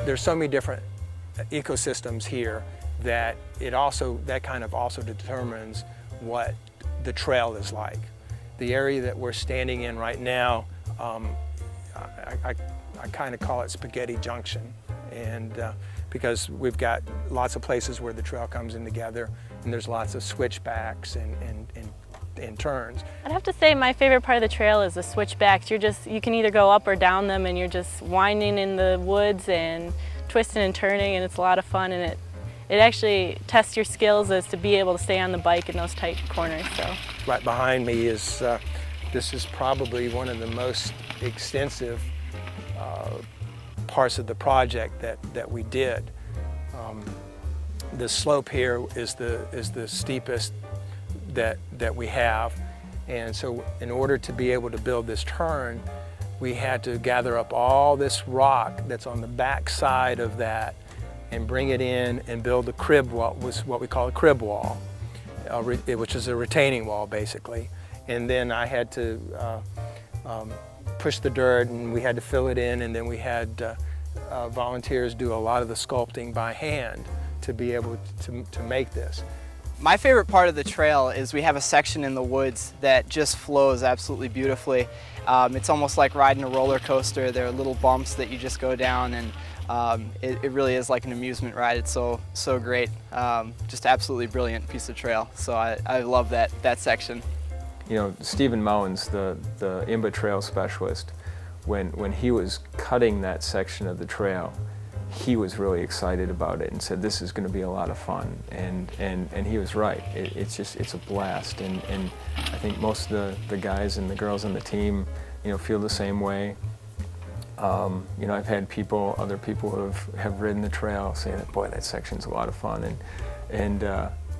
there's so many different ecosystems here that that kind of also determines what the trail is like. The area that we're standing in right now, I kind of call it Spaghetti Junction, and because we've got lots of places where the trail comes in together, and there's lots of switchbacks and turns. I'd have to say my favorite part of the trail is the switchbacks. You can either go up or down them, and you're just winding in the woods and twisting and turning, and it's a lot of fun, and it actually tests your skills as to be able to stay on the bike in those tight corners. So. Right behind me is, this is probably one of the most extensive parts of the project that we did. The slope here is the steepest that we have, and so in order to be able to build this turn, we had to gather up all this rock that's on the back side of that and bring it in and build a crib wall, was what we call a crib wall, which is a retaining wall basically. And then I had to push the dirt, and we had to fill it in, and then we had volunteers do a lot of the sculpting by hand to be able to make this. My favorite part of the trail is we have a section in the woods that just flows absolutely beautifully. It's almost like riding a roller coaster. There are little bumps that you just go down, and it really is like an amusement ride. It's so great. Just absolutely brilliant piece of trail. So I love that section. You know, Stephen Mowens, the IMBA trail specialist, when he was cutting that section of the trail, he was really excited about it and said this is going to be a lot of fun, and he was right. It's a blast, and I think most of the guys and the girls on the team, you know, feel the same way. You know, I've had other people who have ridden the trail say that, boy, that section's a lot of fun, and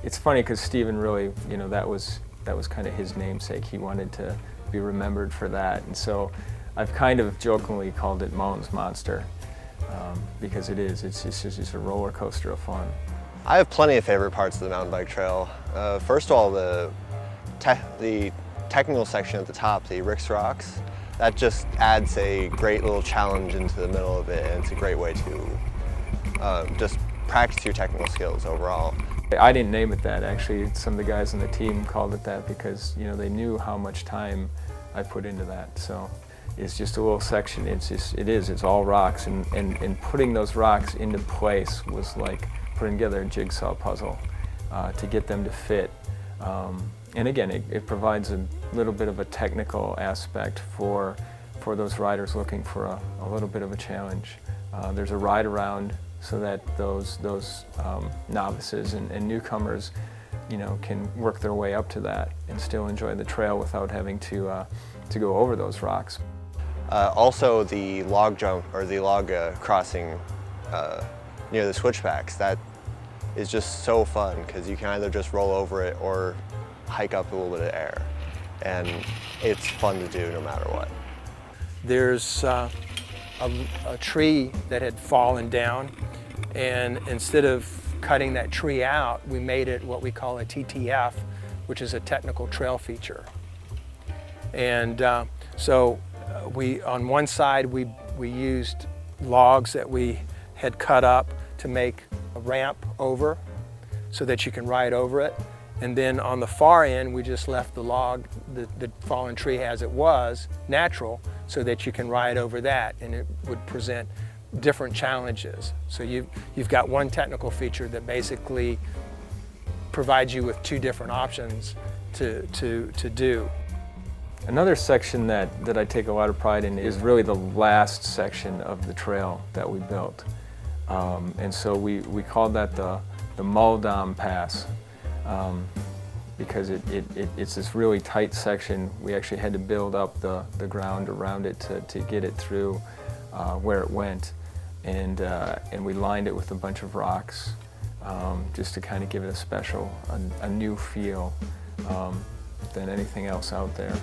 it's funny because Stephen really, you know, that was kind of his namesake. He wanted to be remembered for that, and so I've kind of jokingly called it Mowens Monster. Because it's just a roller coaster of fun. I have plenty of favorite parts of the mountain bike trail. First of all, the technical section at the top, the Rick's Rocks, that just adds a great little challenge into the middle of it, and it's a great way to just practice your technical skills overall. I didn't name it that, actually. Some of the guys on the team called it that because, you know, they knew how much time I put into that. So. It's just a little section. It's all rocks, and putting those rocks into place was like putting together a jigsaw puzzle to get them to fit. And again, it provides a little bit of a technical aspect for those riders looking for a little bit of a challenge. There's a ride around so that those novices and newcomers, you know, can work their way up to that and still enjoy the trail without having to go over those rocks. Also, the log jump, or the log crossing near the switchbacks, that is just so fun because you can either just roll over it or hike up a little bit of air, and it's fun to do no matter what. There's a tree that had fallen down, and instead of cutting that tree out, we made it what we call a TTF, which is a technical trail feature. And so on one side we used logs that we had cut up to make a ramp over so that you can ride over it, and then on the far end we just left the log, the fallen tree as it was, natural, so that you can ride over that, and it would present different challenges. So you've got one technical feature that basically provides you with two different options to do. Another section that I take a lot of pride in is really the last section of the trail that we built. And so we called that the Muldam Pass because it's this really tight section. We actually had to build up the ground around it to get it through where it went. And we lined it with a bunch of rocks just to kind of give it a new feel than anything else out there.